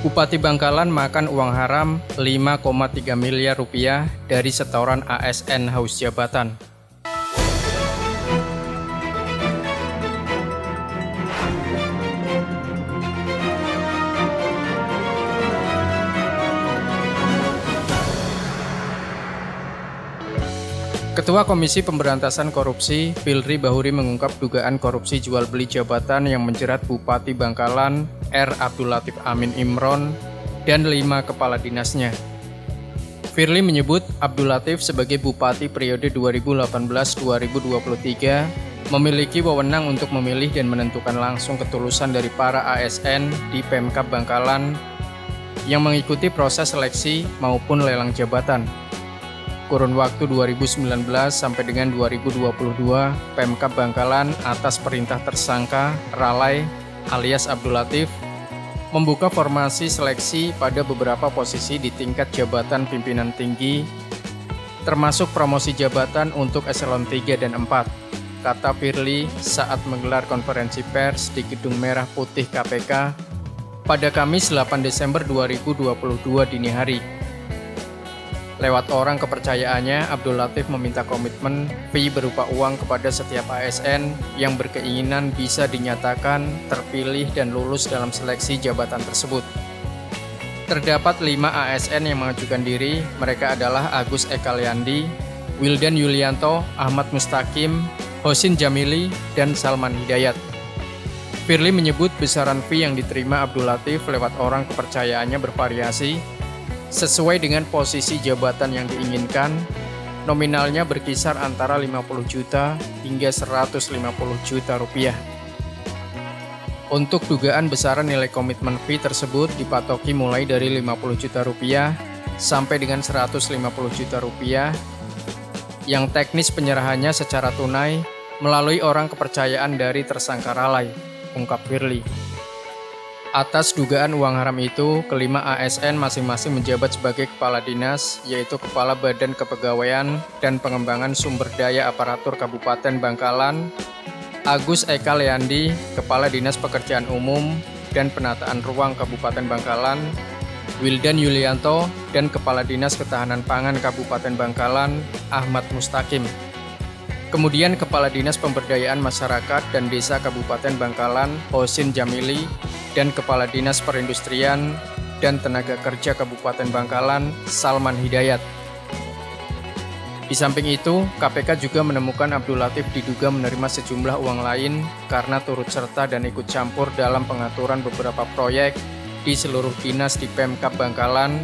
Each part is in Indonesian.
Bupati Bangkalan makan uang haram 5,3 miliar rupiah dari setoran ASN haus jabatan. Ketua Komisi Pemberantasan Korupsi, Filri Bahuri mengungkap dugaan korupsi jual beli jabatan yang menjerat Bupati Bangkalan, R. Abdul Latif Amin Imron, dan 5 kepala dinasnya. Firly menyebut Abdul Latif sebagai Bupati periode 2018-2023 memiliki wewenang untuk memilih dan menentukan langsung ketulusan dari para ASN di Pemkab Bangkalan yang mengikuti proses seleksi maupun lelang jabatan. Kurun waktu 2019 sampai dengan 2022, Pemkab Bangkalan atas perintah tersangka Ralai alias Abdul Latif membuka formasi seleksi pada beberapa posisi di tingkat jabatan pimpinan tinggi, termasuk promosi jabatan untuk eselon 3 dan 4, kata Firly saat menggelar konferensi pers di Gedung Merah Putih KPK pada Kamis 8 Desember 2022 dini hari. Lewat orang kepercayaannya, Abdul Latif meminta komitmen fee berupa uang kepada setiap ASN yang berkeinginan bisa dinyatakan terpilih dan lulus dalam seleksi jabatan tersebut. Terdapat 5 ASN yang mengajukan diri, mereka adalah Agus Ekaliandi, Wildan Yulianto, Ahmad Mustaqim, Hosin Jamili, dan Salman Hidayat. Firly menyebut besaran fee yang diterima Abdul Latif lewat orang kepercayaannya bervariasi, sesuai dengan posisi jabatan yang diinginkan, nominalnya berkisar antara 50 juta hingga 150 juta rupiah. Untuk dugaan besaran nilai komitmen fee tersebut dipatoki mulai dari 50 juta rupiah sampai dengan 150 juta rupiah, yang teknis penyerahannya secara tunai melalui orang kepercayaan dari tersangka Ralai, ungkap Firly. Atas dugaan uang haram itu, kelima ASN masing-masing menjabat sebagai kepala dinas, yaitu Kepala Badan Kepegawaian dan Pengembangan Sumber Daya Aparatur Kabupaten Bangkalan, Agus Ekaliandi, Kepala Dinas Pekerjaan Umum dan Penataan Ruang Kabupaten Bangkalan, Wildan Yulianto, dan Kepala Dinas Ketahanan Pangan Kabupaten Bangkalan, Ahmad Mustaqim. Kemudian Kepala Dinas Pemberdayaan Masyarakat dan Desa Kabupaten Bangkalan, Hosin Jamili, dan Kepala Dinas Perindustrian dan Tenaga Kerja Kabupaten Bangkalan, Salman Hidayat. Di samping itu, KPK juga menemukan Abdul Latif diduga menerima sejumlah uang lain karena turut serta dan ikut campur dalam pengaturan beberapa proyek di seluruh dinas di Pemkab Bangkalan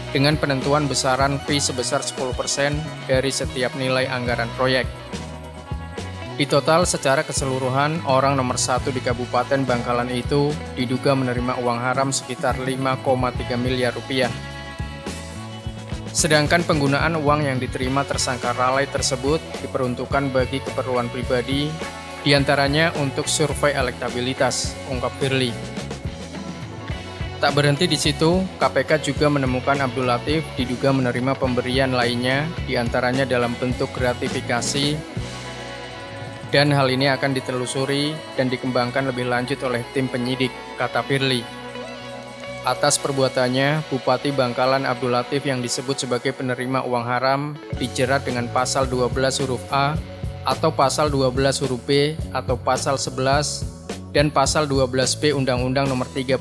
dengan penentuan besaran fee sebesar 10% dari setiap nilai anggaran proyek. Di total secara keseluruhan, orang nomor 1 di Kabupaten Bangkalan itu diduga menerima uang haram sekitar 5,3 miliar rupiah. Sedangkan penggunaan uang yang diterima tersangka Ralai tersebut diperuntukkan bagi keperluan pribadi, diantaranya untuk survei elektabilitas, ungkap Firly. Tak berhenti di situ, KPK juga menemukan Abdul Latif diduga menerima pemberian lainnya, diantaranya dalam bentuk gratifikasi, dan hal ini akan ditelusuri dan dikembangkan lebih lanjut oleh tim penyidik, kata Firly. Atas perbuatannya, Bupati Bangkalan Abdul Latif yang disebut sebagai penerima uang haram dijerat dengan pasal 12 huruf A atau pasal 12 huruf B atau pasal 11 dan pasal 12B Undang-Undang Nomor 31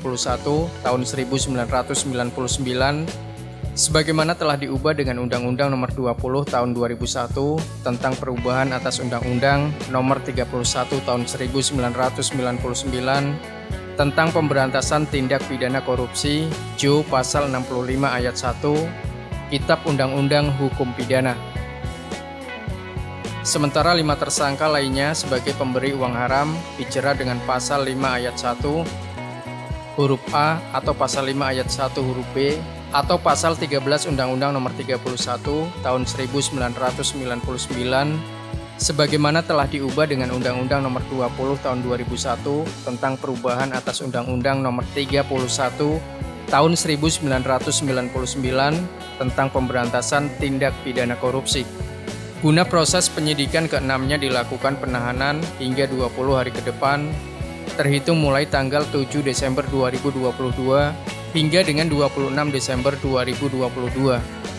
Tahun 1999 sebagaimana telah diubah dengan Undang-Undang Nomor 20 Tahun 2001 tentang perubahan atas Undang-Undang Nomor 31 Tahun 1999 tentang pemberantasan tindak pidana korupsi, JO Pasal 65 Ayat 1, Kitab Undang-Undang Hukum Pidana. Sementara 5 tersangka lainnya sebagai pemberi uang haram dijerat dengan Pasal 5 Ayat 1 huruf A atau Pasal 5 Ayat 1 huruf B atau Pasal 13 Undang-Undang Nomor 31 Tahun 1999 sebagaimana telah diubah dengan Undang-Undang Nomor 20 Tahun 2001 tentang perubahan atas Undang-Undang Nomor 31 Tahun 1999 tentang pemberantasan tindak pidana korupsi. Guna proses penyidikan keenamnya dilakukan penahanan hingga 20 hari ke depan terhitung mulai tanggal 7 Desember 2022 hingga dengan 26 Desember 2022.